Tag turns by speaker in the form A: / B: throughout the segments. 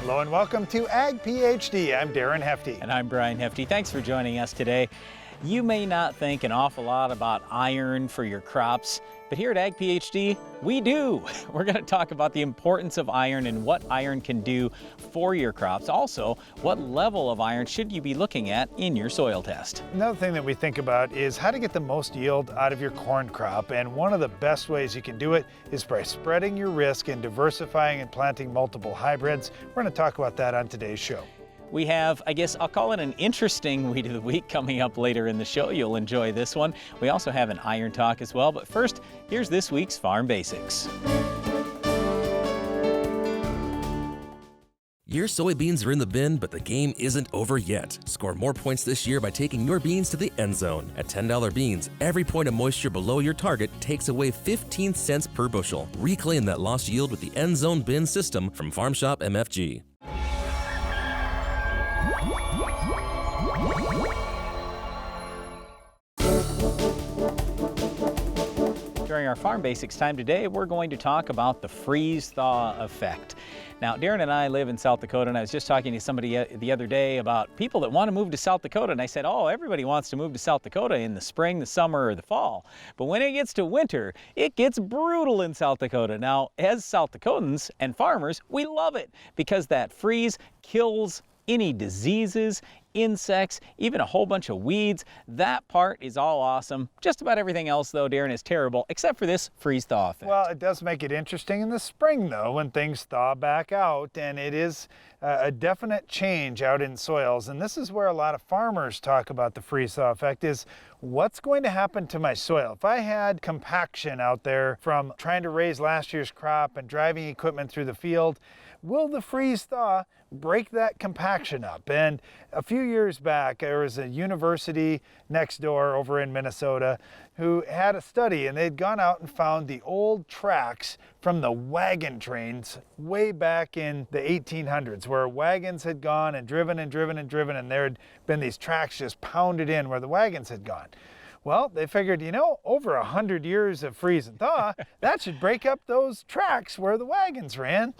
A: Hello and welcome to Ag PhD. I'm Darren Hefty.
B: And I'm Brian Hefty. Thanks for joining us today. You may not think an awful lot about iron for your crops, but here at Ag PhD, we do. We're going to talk about the importance of iron and what iron can do for your crops. Also, what level of iron should you be looking at in your soil test?
A: Another thing that we think about is how to get the most yield out of your corn crop. And one of the best ways you can do it is by spreading your risk and diversifying and planting multiple hybrids. We're going to talk about that on today's show.
B: We have, I guess I'll call it an interesting weed of the week coming up later in the show. You'll enjoy this one. We also have an iron talk as well. But first, here's this week's Farm Basics.
C: Your soybeans are in the bin, but the game isn't over yet. Score more points this year by taking your beans to the end zone. At $10 beans, every point of moisture below your target takes away 15 cents per bushel. Reclaim that lost yield with the end zone bin system from Farm Shop MFG.
B: During our Farm Basics time today, we're going to talk about the freeze-thaw effect. Now, Darren and I live in South Dakota, and I was just talking to somebody the other day about people that want to move to South Dakota, and I said, oh, everybody wants to move to South Dakota in the spring, the summer, or the fall. But when it gets to winter, it gets brutal in South Dakota. Now, as South Dakotans and farmers, we love it because that freeze kills any diseases, insects, even a whole bunch of weeds. That part is all awesome. Just about everything else, though, Darren, is terrible, except for this freeze-thaw effect.
A: Well, it does make it interesting in the spring, though, when things thaw back out, and it is a definite change out in soils. And this is where a lot of farmers talk about the freeze-thaw effect is, what's going to happen to my soil? If I had compaction out there from trying to raise last year's crop and driving equipment through the field, will the freeze-thaw break that compaction up? And a few years back, there was a university next door over in Minnesota who had a study, and they'd gone out and found the old tracks from the wagon trains way back in the 1800s, where wagons had gone and driven and driven and driven, and there had been these tracks just pounded in where the wagons had gone. Well, they figured, you know, over 100 years of freeze and thaw, that should break up those tracks where the wagons ran.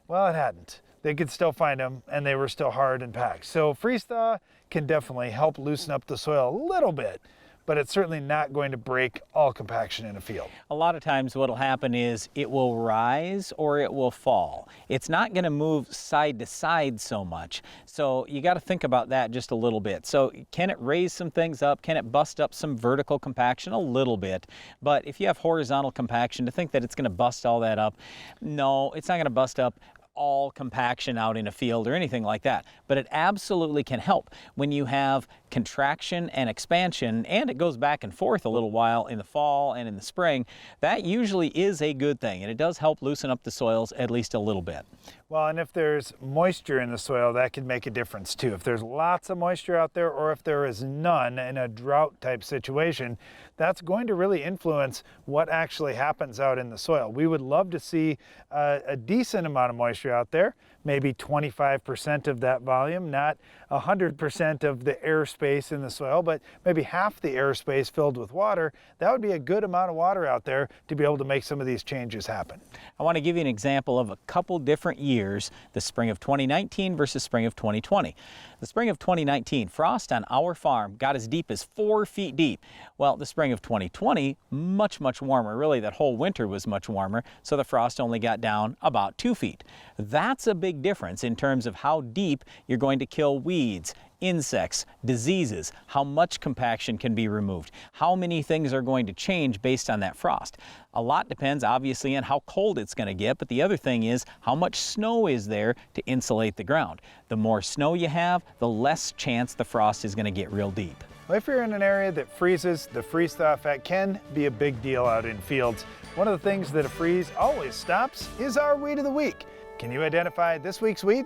A: Well, it hadn't. They could still find them, and they were still hard and packed. So freeze-thaw can definitely help loosen up the soil a little bit, but it's certainly not going to break all compaction in a field.
B: A lot of times what'll happen is it will rise or it will fall. It's not going to move side to side so much. So you got to think about that just a little bit. So can it raise some things up? Can it bust up some vertical compaction? A little bit. But if you have horizontal compaction, to think that it's going to bust all that up, no, it's not going to bust up all compaction out in a field or anything like that, but it absolutely can help when you have contraction and expansion, and it goes back and forth a little while in the fall and in the spring. That usually is a good thing, and it does help loosen up the soils at least a little bit.
A: Well, and if there's moisture in the soil, that can make a difference too. If there's lots of moisture out there, or if there is none in a drought type situation, that's going to really influence what actually happens out in the soil. We would love to see a decent amount of moisture out there, maybe 25% of that volume, not 100% of the airspace in the soil, but maybe half the airspace filled with water. That would be a good amount of water out there to be able to make some of these changes happen.
B: I want to give you an example of a couple different years, the spring of 2019 versus spring of 2020. The spring of 2019, frost on our farm got as deep as 4 feet deep. Well, the spring of 2020, much, much warmer. Really, that whole winter was much warmer, so the frost only got down about 2 feet. That's a big difference in terms of how deep you're going to kill weeds, insects, diseases, how much compaction can be removed, how many things are going to change based on that frost. A lot depends obviously on how cold it's going to get, but the other thing is how much snow is there to insulate the ground. The more snow you have, the less chance the frost is going to get real deep.
A: Well, if you're in an area that freezes, the freeze-thaw effect can be a big deal out in fields. One of the things that a freeze always stops is our weed of the week. Can you identify this week's weed?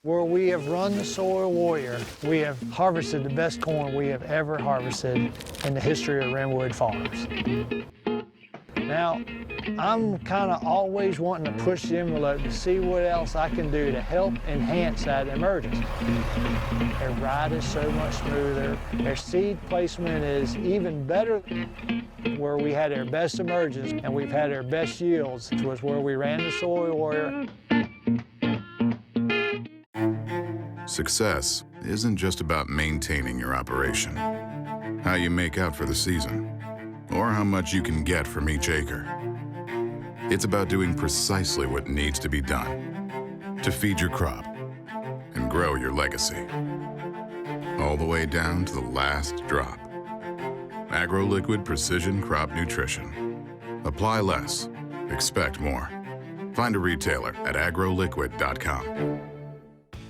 D: Where we have run the soil warrior, we have harvested the best corn we have ever harvested in the history of Renwood Farms. Now, I'm kind of always wanting to push the envelope to see what else I can do to help enhance that emergence. Their ride is so much smoother. Their seed placement is even better. Where we had our best emergence and we've had our best yields was where we ran the Soil Warrior.
E: Success isn't just about maintaining your operation, how you make out for the season, or how much you can get from each acre. It's about doing precisely what needs to be done to feed your crop and grow your legacy, all the way down to the last drop. AgroLiquid Precision Crop Nutrition. Apply less, expect more. Find a retailer at agroliquid.com.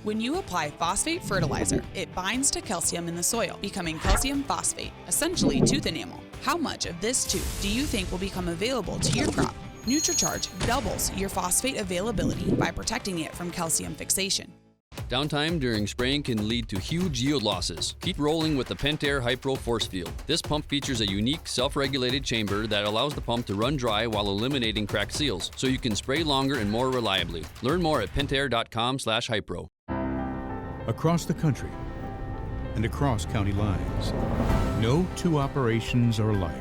F: When you apply phosphate fertilizer, it binds to calcium in the soil, becoming calcium phosphate, essentially tooth enamel. How much of this tooth do you think will become available to your crop? NutriCharge doubles your phosphate availability by protecting it from calcium fixation.
G: Downtime during spraying can lead to huge yield losses. Keep rolling with the Pentair Hypro Force Field. This pump features a unique self-regulated chamber that allows the pump to run dry while eliminating cracked seals, so you can spray longer and more reliably. Learn more at pentair.com/hypro.
H: Across the country and across county lines, no two operations are alike.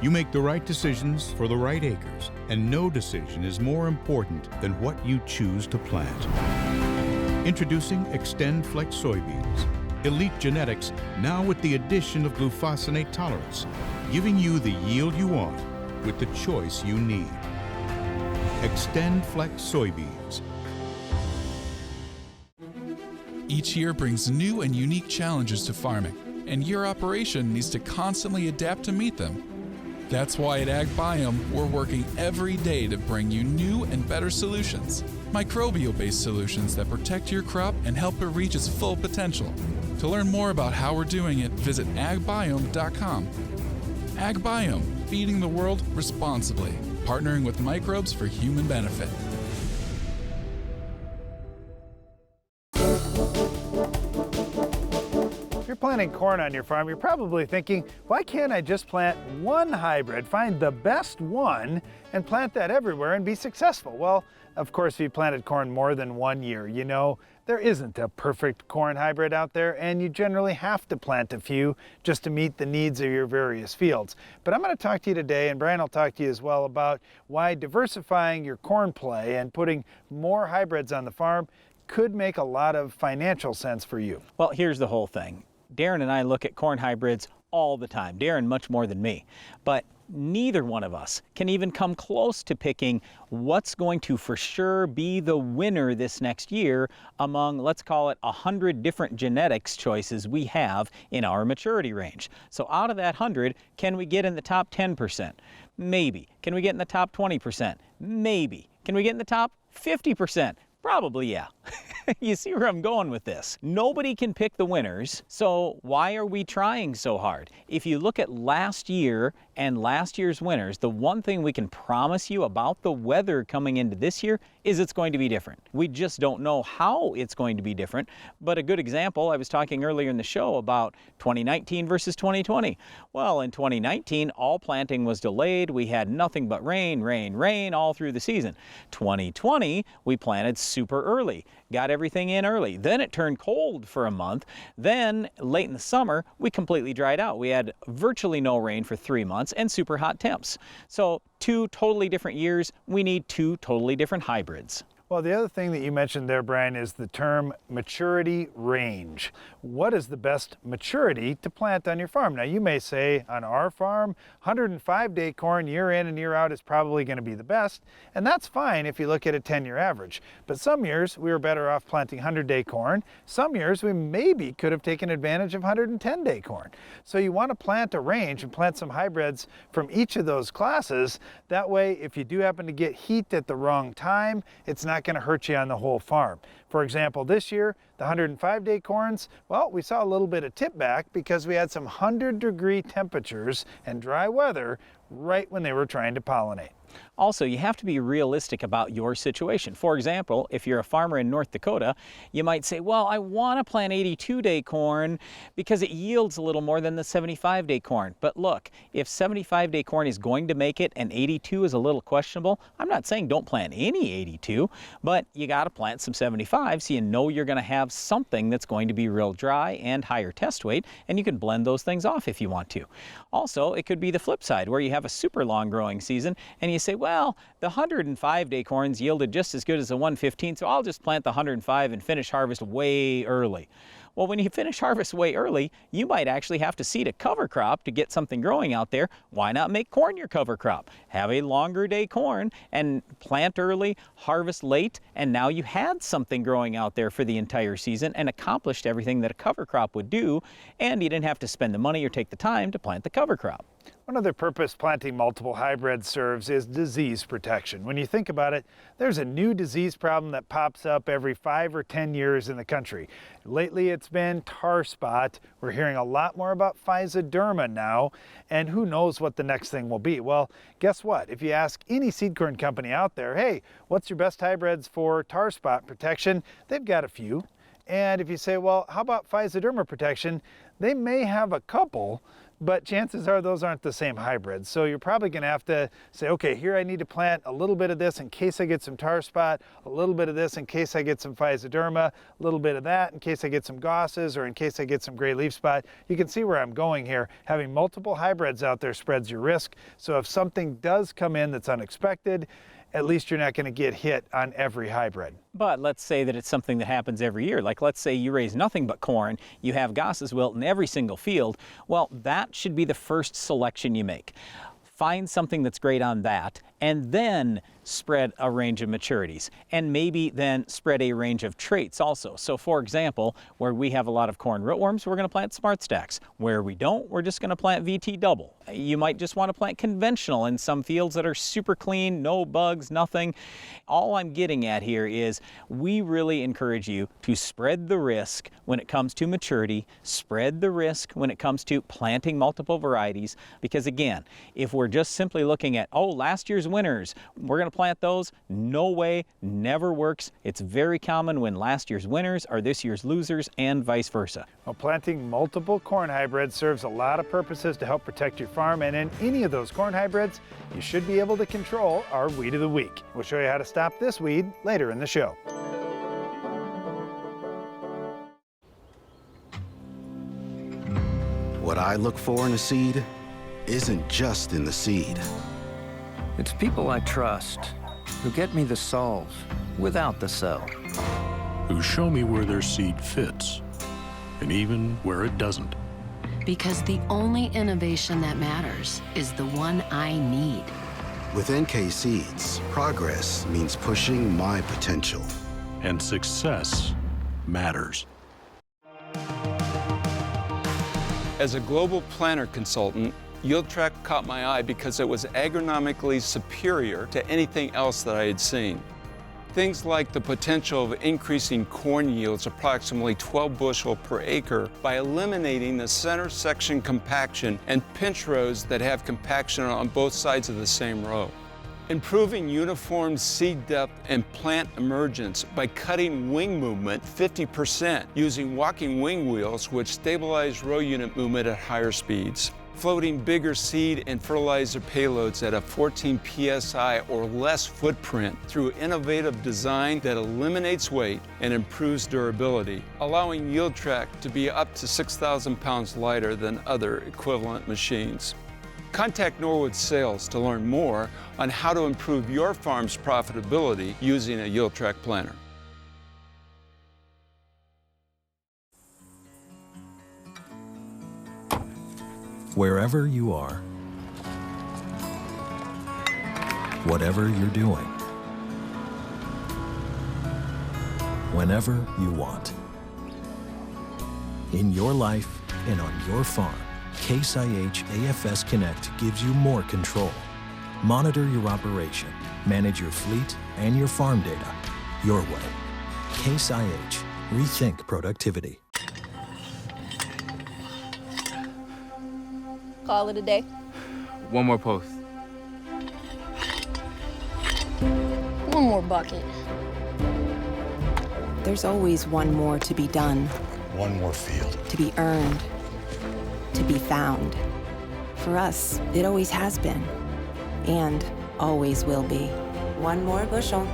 H: You make the right decisions for the right acres, and no decision is more important than what you choose to plant. Introducing Extend Flex soybeans, elite genetics now with the addition of glufosinate tolerance, giving you the yield you want with the choice you need. Extend Flex soybeans.
I: Each year brings new and unique challenges to farming, and your operation needs to constantly adapt to meet them. That's why at AgBiome, we're working every day to bring you new and better solutions. Microbial-based solutions that protect your crop and help it reach its full potential. To learn more about how we're doing it, visit agbiome.com. AgBiome, feeding the world responsibly, partnering with microbes for human benefit.
A: If you're planting corn on your farm, you're probably thinking, why can't I just plant one hybrid, find the best one, and plant that everywhere and be successful? Well, of course, if you planted corn more than 1 year, you know there isn't a perfect corn hybrid out there, and you generally have to plant a few just to meet the needs of your various fields. But I'm going to talk to you today, and Brian will talk to you as well, about why diversifying your corn play and putting more hybrids on the farm could make a lot of financial sense for you.
B: Well, here's the whole thing. Darren and I look at corn hybrids all the time. Darren much more than me. But neither one of us can even come close to picking what's going to for sure be the winner this next year among, let's call it, 100 different genetics choices we have in our maturity range. So out of that 100, can we get in the top 10%? Maybe. Can we get in the top 20%? Maybe. Can we get in the top 50%? Probably, yeah. You see where I'm going with this. Nobody can pick the winners, so why are we trying so hard? If you look at last year and last year's winners, the one thing we can promise you about the weather coming into this year is it's going to be different. We just don't know how it's going to be different, but a good example, I was talking earlier in the show about 2019 versus 2020. Well, in 2019, all planting was delayed. We had nothing but rain, rain, rain all through the season. 2020, we planted super early, got everything in early. Then it turned cold for a month. Then late in the summer, we completely dried out. We had virtually no rain for 3 months and super hot temps. So 2 totally different years, we need 2 totally different hybrids.
A: Well, the other thing that you mentioned there, Brian, is the term maturity range. What is the best maturity to plant on your farm? Now, you may say, on our farm, 105-day corn year in and year out is probably going to be the best, and that's fine if you look at a 10-year average. But some years, we were better off planting 100-day corn. Some years, we maybe could have taken advantage of 110-day corn. So you want to plant a range and plant some hybrids from each of those classes. That way, if you do happen to get heat at the wrong time, it's not going to hurt you on the whole farm. For example, this year, the 105-day corns, well, we saw a little bit of tip back because we had some 100-degree temperatures and dry weather right when they were trying to pollinate.
B: Also, you have to be realistic about your situation. For example, if you're a farmer in North Dakota, you might say, well, I want to plant 82-day corn because it yields a little more than the 75-day corn. But look, if 75-day corn is going to make it and 82 is a little questionable, I'm not saying don't plant any 82, but you got to plant some 75 so you know you're going to have something that's going to be real dry and higher test weight, and you can blend those things off if you want to. Also, it could be the flip side where you have a super long growing season and you say, well, the 105-day corns yielded just as good as the 115, so I'll just plant the 105 and finish harvest way early. Well, when you finish harvest way early, you might actually have to seed a cover crop to get something growing out there. Why not make corn your cover crop? Have a longer day corn and plant early, harvest late, and now you had something growing out there for the entire season and accomplished everything that a cover crop would do, and you didn't have to spend the money or take the time to plant the cover crop.
A: One other purpose planting multiple hybrids serves is disease protection. When you think about it, there's a new disease problem that pops up every 5 or 10 years in the country. Lately it's been tar spot. We're hearing a lot more about Physoderma now, and who knows what the next thing will be. Well, guess what? If you ask any seed corn company out there, hey, what's your best hybrids for tar spot protection? They've got a few. And if you say, well, how about Physoderma protection? They may have a couple, but chances are those aren't the same hybrids. So you're probably going to have to say, okay, here I need to plant a little bit of this in case I get some tar spot, a little bit of this in case I get some Physoderma, a little bit of that in case I get some gosses, or in case I get some gray leaf spot. You can see where I'm going here. Having multiple hybrids out there spreads your risk. So if something does come in that's unexpected, at least you're not going to get hit on every hybrid.
B: But let's say that it's something that happens every year. Like, let's say you raise nothing but corn, you have gosses wilt in every single field. Well, that should be the first selection you make. Find something that's great on that, and then spread a range of maturities, and maybe then spread a range of traits also. So for example, where we have a lot of corn rootworms, we're going to plant Smart Stacks. Where we don't, we're just going to plant VT Double. You might just want to plant conventional in some fields that are super clean, no bugs, nothing. All I'm getting at here is we really encourage you to spread the risk when it comes to maturity, spread the risk when it comes to planting multiple varieties, because again, if we're just simply looking at, oh, last year's winners, we're going to plant those, no way, never works. It's very common when last year's winners are this year's losers and vice versa.
A: Well, planting multiple corn hybrids serves a lot of purposes to help protect your farm, and in any of those corn hybrids, you should be able to control our weed of the week. We'll show you how to stop this weed later in the show.
J: What I look for in a seed isn't just in the seed.
K: It's people I trust who get me the solve without the sell.
L: Who show me where their seed fits, and even where it doesn't.
M: Because the only innovation that matters is the one I need.
J: With NK Seeds, progress means pushing my potential.
L: And success matters.
N: As a global planter consultant, YieldTrack caught my eye because it was agronomically superior to anything else that I had seen. Things like the potential of increasing corn yields approximately 12 bushel per acre by eliminating the center section compaction and pinch rows that have compaction on both sides of the same row. Improving uniform seed depth and plant emergence by cutting wing movement 50% using walking wing wheels which stabilize row unit movement at higher speeds. Floating bigger seed and fertilizer payloads at a 14 psi or less footprint through innovative design that eliminates weight and improves durability, allowing YieldTrack to be up to 6,000 pounds lighter than other equivalent machines. Contact Norwood Sales to learn more on how to improve your farm's profitability using a YieldTrack planter.
O: Wherever you are, whatever you're doing, whenever you want. In your life and on your farm, Case IH AFS Connect gives you more control. Monitor your operation, manage your fleet and your farm data your way. Case IH, rethink productivity.
P: Call it a day.
Q: One more post.
P: one more bucket.
Q: There's always one more to be done.
R: One more field.
Q: To be earned. To be found. For us, it always has been. And always will be. One more bushel.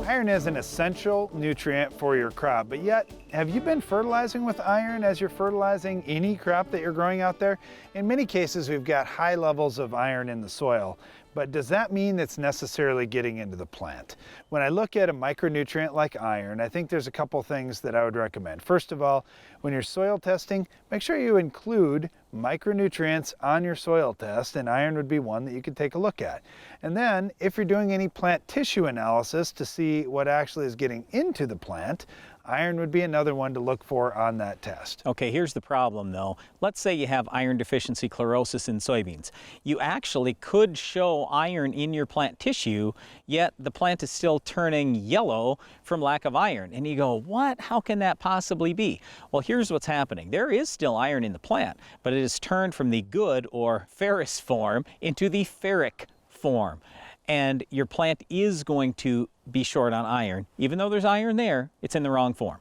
A: Iron is an essential nutrient for your crop, but yet, have you been fertilizing with iron as you're fertilizing any crop that you're growing out there? In many cases, we've got high levels of iron in the soil, but does that mean it's necessarily getting into the plant? When I look at a micronutrient like iron, I think there's a couple things that I would recommend. First of all, when you're soil testing, make sure you include micronutrients on your soil test, and iron would be one that you could take a look at. And then, if you're doing any plant tissue analysis to see what actually is getting into the plant, iron would be another one to look for on that test.
B: Okay, here's the problem though. Let's say you have iron deficiency chlorosis in soybeans. You actually could show iron in your plant tissue, yet the plant is still turning yellow from lack of iron. And you go, what? How can that possibly be? Well, here's what's happening. There is still iron in the plant, but it is turned from the good or ferrous form into the ferric form. And your plant is going to be short on iron. Even though there's iron there, it's in the wrong form.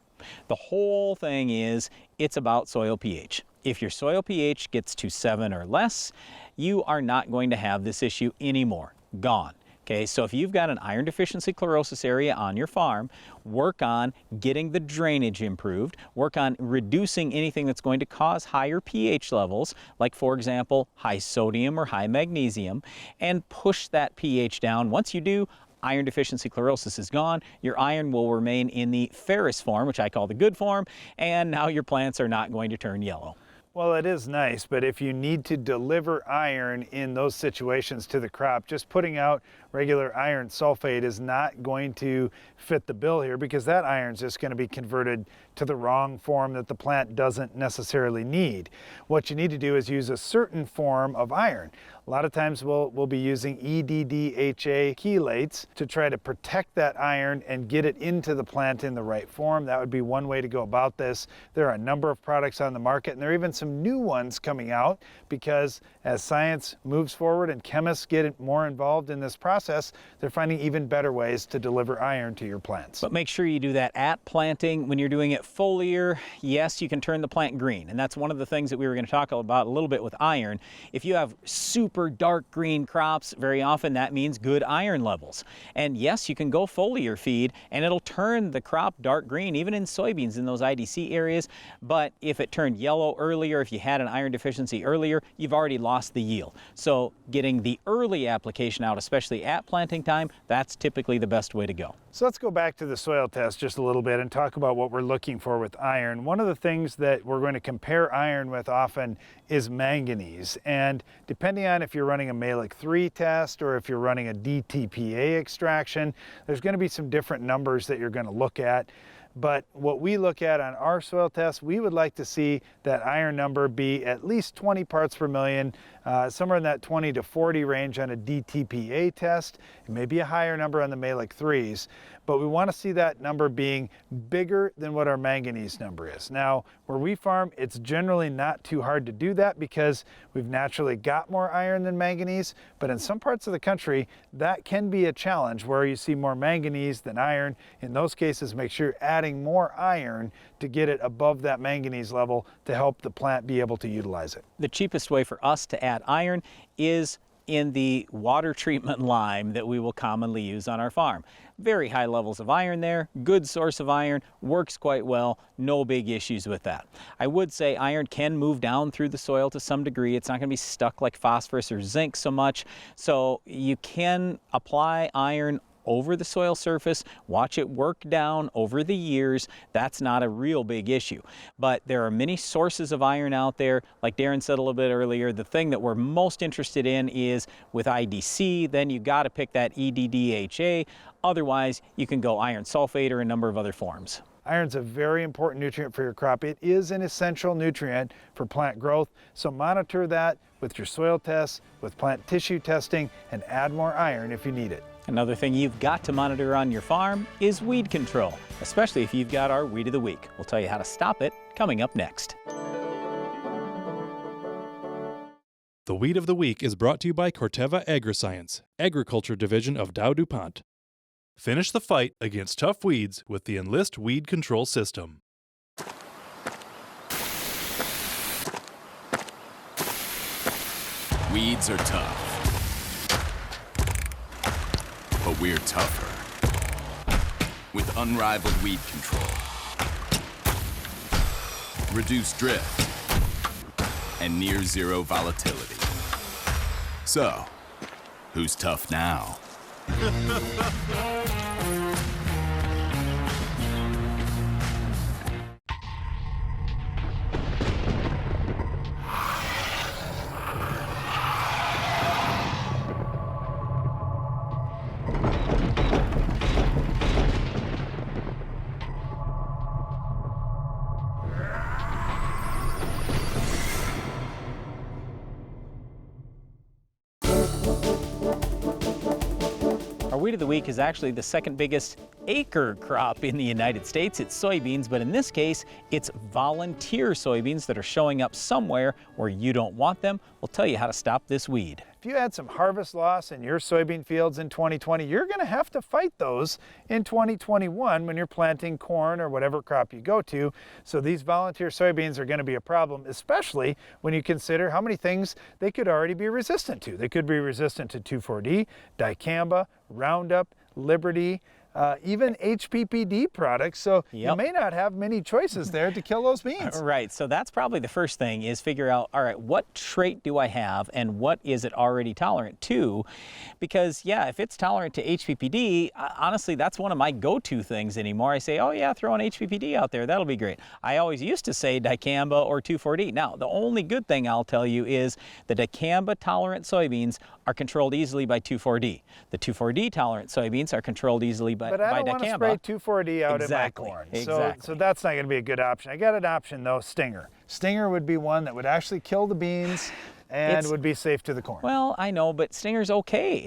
B: The whole thing is, it's about soil pH. If your soil pH gets to 7 or less, you are not going to have this issue anymore. Gone. Okay, so if you've got an iron deficiency chlorosis area on your farm, work on getting the drainage improved, work on reducing anything that's going to cause higher pH levels, like for example, high sodium or high magnesium, and push that pH down. Once you do, iron deficiency chlorosis is gone. Your iron will remain in the ferrous form, which I call the good form, and now your plants are not going to turn yellow.
A: Well, it is nice, but if you need to deliver iron in those situations to the crop, just putting out regular iron sulfate is not going to fit the bill here, because that iron is just going to be converted to the wrong form that the plant doesn't necessarily need. What you need to do is use a certain form of iron. A lot of times we'll be using EDDHA chelates to try to protect that iron and get it into the plant in the right form. That would be one way to go about this. There are a number of products on the market, and there are even some new ones coming out, because as science moves forward and chemists get more involved in this process, they're finding even better ways to deliver iron to your plants.
B: But make sure you do that at planting. When you're doing it foliar, yes, you can turn the plant green, and that's one of the things that we were going to talk about a little bit with iron. If you have super dark green crops, very often that means good iron levels. And yes, you can go foliar feed and it'll turn the crop dark green, even in soybeans in those IDC areas. But if it turned yellow earlier, if you had an iron deficiency earlier, you've already lost the yield. So getting the early application out, especially at planting time, that's typically the best way to go.
A: So let's go back to the soil test just a little bit and talk about what we're looking for with iron. One of the things that we're going to compare iron with often is manganese. And depending on if you're running a Malic 3 test or if you're running a DTPA extraction, there's going to be some different numbers that you're going to look at. But what we look at on our soil test, we would like to see that iron number be at least 20 parts per million, somewhere in that 20 to 40 range on a DTPA test. It may be a higher number on the Malic 3s, but we want to see that number being bigger than what our manganese number is. Now, where we farm, it's generally not too hard to do that because we've naturally got more iron than manganese, but in some parts of the country, that can be a challenge where you see more manganese than iron. In those cases, make sure you're adding more iron to get it above that manganese level to help the plant be able to utilize it.
B: The cheapest way for us to add iron is in the water treatment lime that we will commonly use on our farm. Very high levels of iron there, good source of iron, works quite well, no big issues with that. I would say iron can move down through the soil to some degree. It's not going to be stuck like phosphorus or zinc so much, so you can apply iron over the soil surface, watch it work down over the years. That's not a real big issue. But there are many sources of iron out there. Like Darren said a little bit earlier, the thing that we're most interested in is with IDC, then you got to pick that EDDHA. Otherwise, you can go iron sulfate or a number of other forms.
A: Iron's a very important nutrient for your crop. It is an essential nutrient for plant growth, so monitor that with your soil tests, with plant tissue testing, and add more iron if you need it.
B: Another thing you've got to monitor on your farm is weed control, especially if you've got our Weed of the Week. We'll tell you how to stop it coming up next.
P: The Weed of the Week is brought to you by Corteva Agriscience, Agriculture Division of Dow DuPont. Finish the fight against tough weeds with the Enlist Weed Control System.
R: Weeds are tough, but we're tougher. With unrivaled weed control, reduced drift, and near zero volatility. So, who's tough now?
B: Our Weed of the Week is actually the second biggest acre crop in the United States. It's soybeans, but in this case, it's volunteer soybeans that are showing up somewhere where you don't want them. We'll tell you how to stop this weed.
A: If you had some harvest loss in your soybean fields in 2020, you're going to have to fight those in 2021 when you're planting corn or whatever crop you go to. So these volunteer soybeans are going to be a problem, especially when you consider how many things they could already be resistant to. They could be resistant to 2,4-D, dicamba, Roundup, Liberty, even HPPD products, so you may not have many choices there to kill those beans.
B: Right, so that's probably the first thing, is figure out, all right, what trait do I have and what is it already tolerant to? Because yeah, if it's tolerant to HPPD, honestly, that's one of my go-to things anymore. I say, oh yeah, throw an HPPD out there, that'll be great. I always used to say dicamba or 2,4-D. Now, the only good thing I'll tell you is the dicamba tolerant soybeans are controlled easily by 2,4-D. The 2,4-D tolerant soybeans are controlled easily by
A: But I don't want to spray 2,4-D out in my corn. So that's not going to be a good option. I got an option though, Stinger. Stinger would be one that would actually kill the beans and would be safe to the corn.
B: Well, I know, but Stinger's okay.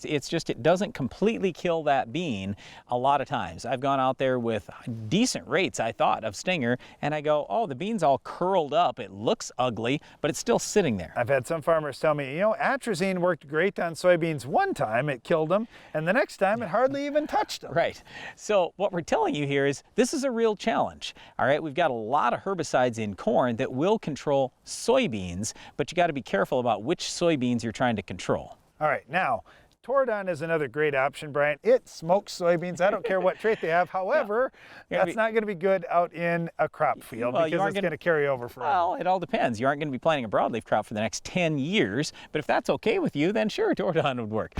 B: It's just it doesn't completely kill that bean a lot of times. I've gone out there with decent rates, I thought, of Stinger, and I go, oh, the bean's all curled up. It looks ugly, but it's still sitting there.
A: I've had some farmers tell me, you know, atrazine worked great on soybeans one time, it killed them, and the next time it hardly even touched them.
B: Right. So what we're telling you here is this is a real challenge. All right, we've got a lot of herbicides in corn that will control soybeans, but you got to be careful about which soybeans you're trying to control.
A: All right, now, Toradon is another great option, Brian. It smokes soybeans. I don't care what trait they have. However, that's not going to be good out in a crop field because it's going to carry over forever.
B: Well, it all depends. You aren't going to be planting a broadleaf crop for the next 10 years, but if that's okay with you, then sure, Toradon would work.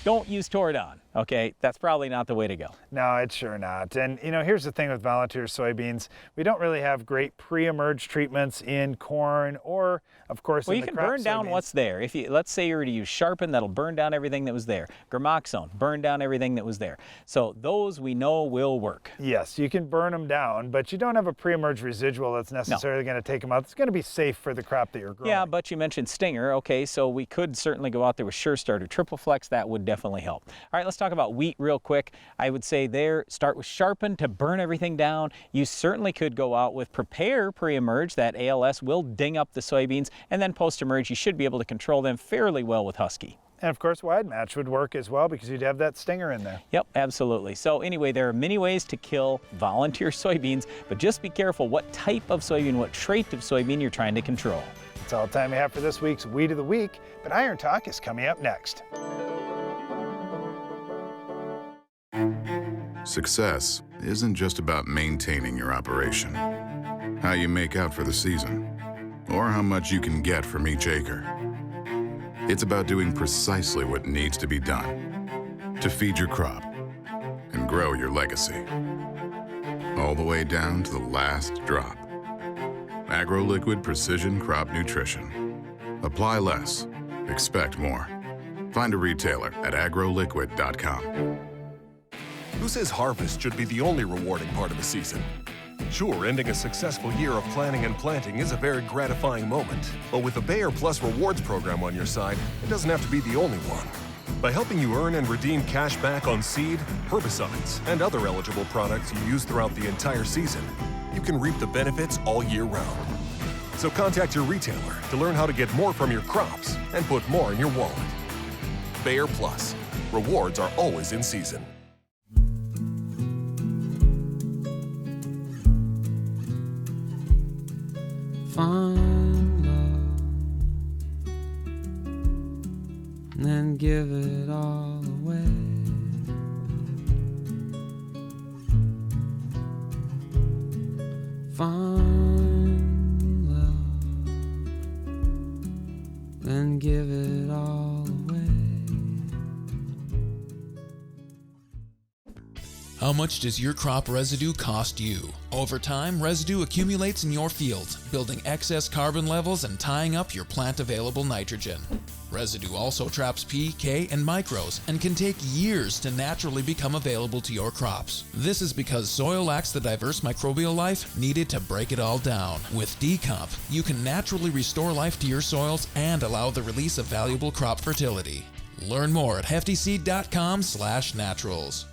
B: Don't use Toradon, okay? That's probably not the way to go.
A: No, it's sure not. And you know, here's the thing with volunteer soybeans. We don't really have great pre-emerge treatments in corn or, of course, in the crop soybeans.
B: Well, you can burn down what's there. If you, let's say you were to use Sharpen, that'll burn down everything that was there. Gramoxone, burn down everything that was there. So those we know will work.
A: Yes, you can burn them down, but you don't have a pre-emerge residual that's necessarily going to take them out. It's going to be safe for the crop that you're growing.
B: Yeah, but you mentioned Stinger. Okay, so we could certainly go out there with Sure Start or Triple Flex. That would definitely help. All right, let's talk about wheat real quick. I would say there, start with Sharpen to burn everything down. You certainly could go out with Prepare pre-emerge. That ALS will ding up the soybeans, and then post-emerge, you should be able to control them fairly well with Husky.
A: And of course, Wide Match would work as well because you'd have that Stinger in there.
B: Yep, absolutely. So anyway, there are many ways to kill volunteer soybeans, but just be careful what type of soybean, what trait of soybean you're trying to control.
A: That's all the time we have for this week's Weed of the Week, but Iron Talk is coming up next.
E: Success isn't just about maintaining your operation, how you make out for the season, or how much you can get from each acre. It's about doing precisely what needs to be done to feed your crop and grow your legacy, all the way down to the last drop. AgroLiquid Precision Crop Nutrition. Apply less, expect more. Find a retailer at agroliquid.com.
S: Who says harvest should be the only rewarding part of the season? Sure, ending a successful year of planning and planting is a very gratifying moment. But with the Bayer Plus Rewards program on your side, it doesn't have to be the only one. By helping you earn and redeem cash back on seed, herbicides, and other eligible products you use throughout the entire season, you can reap the benefits all year round. So contact your retailer to learn how to get more from your crops and put more in your wallet. Bayer Plus. Rewards are always in season.
T: Find love, then give it all away. Find love, then give it all away.
U: How much does your crop residue cost you? Over time, residue accumulates in your field, building excess carbon levels and tying up your plant-available nitrogen. Residue also traps P, K, and micros and can take years to naturally become available to your crops. This is because soil lacks the diverse microbial life needed to break it all down. With Decomp, you can naturally restore life to your soils and allow the release of valuable crop fertility. Learn more at heftyseed.com/naturals.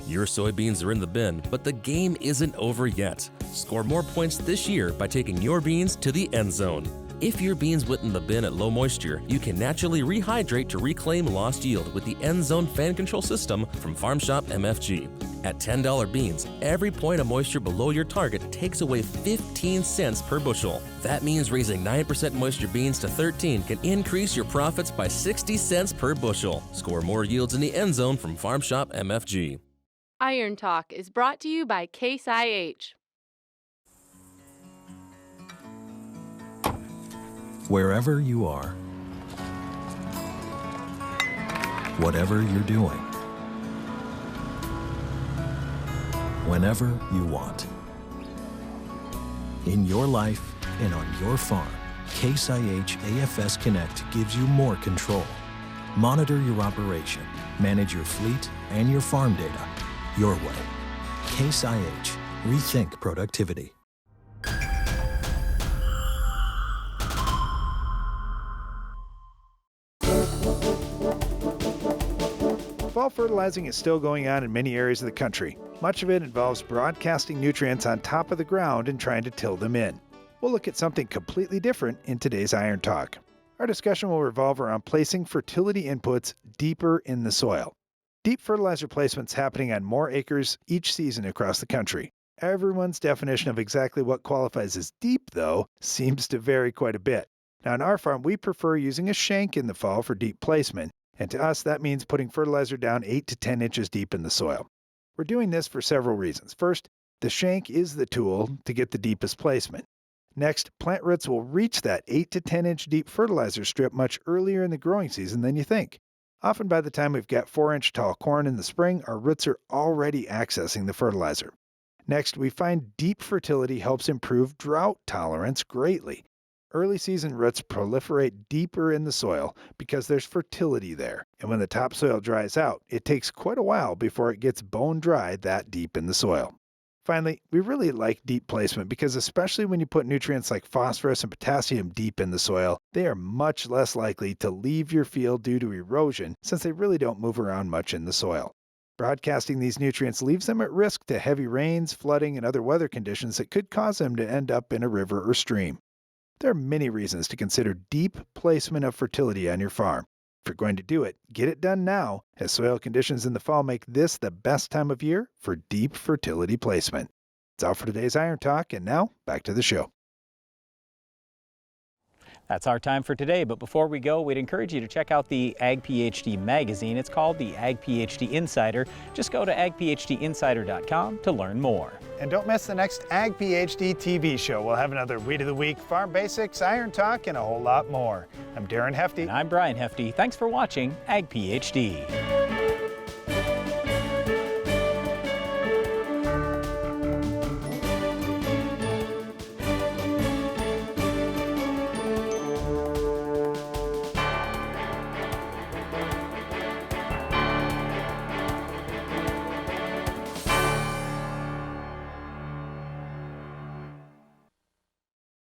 C: Your soybeans are in the bin, but the game isn't over yet. Score more points this year by taking your beans to the end zone. If your beans went in the bin at low moisture, you can naturally rehydrate to reclaim lost yield with the End Zone fan control system from Farm Shop MFG. At $10 beans, every point of moisture below your target takes away 15 cents per bushel. That means raising 9% moisture beans to 13 can increase your profits by 60 cents per bushel. Score more yields in the End Zone from Farm Shop MFG.
V: Iron Talk is brought to you by Case IH.
O: Wherever you are, whatever you're doing, whenever you want. In your life and on your farm, Case IH AFS Connect gives you more control. Monitor your operation, manage your fleet and your farm data your way. Case IH. Rethink productivity.
A: Fall fertilizing is still going on in many areas of the country. Much of it involves broadcasting nutrients on top of the ground and trying to till them in. We'll look at something completely different in today's Iron Talk. Our discussion will revolve around placing fertility inputs deeper in the soil. Deep fertilizer placement's happening on more acres each season across the country. Everyone's definition of exactly what qualifies as deep, though, seems to vary quite a bit. Now, on our farm, we prefer using a shank in the fall for deep placement, and to us, that means putting fertilizer down 8 to 10 inches deep in the soil. We're doing this for several reasons. First, the shank is the tool to get the deepest placement. Next, plant roots will reach that 8 to 10 inch deep fertilizer strip much earlier in the growing season than you think. Often by the time we've got 4-inch tall corn in the spring, our roots are already accessing the fertilizer. Next, we find deep fertility helps improve drought tolerance greatly. Early season roots proliferate deeper in the soil because there's fertility there. And when the topsoil dries out, it takes quite a while before it gets bone dry that deep in the soil. Finally, we really like deep placement because especially when you put nutrients like phosphorus and potassium deep in the soil, they are much less likely to leave your field due to erosion since they really don't move around much in the soil. Broadcasting these nutrients leaves them at risk to heavy rains, flooding, and other weather conditions that could cause them to end up in a river or stream. There are many reasons to consider deep placement of fertility on your farm. If you're going to do it, get it done now, as soil conditions in the fall make this the best time of year for deep fertility placement. That's all for today's Iron Talk, and now back to the show.
B: That's our time for today, but before we go, we'd encourage you to check out the Ag PhD magazine. It's called the Ag PhD Insider. Just go to agphdinsider.com to learn more.
A: And don't miss the next Ag PhD TV show. We'll have another Weed of the Week, Farm Basics, Iron Talk, and a whole lot more. I'm Darren Hefty.
B: And I'm Brian Hefty. Thanks for watching Ag PhD.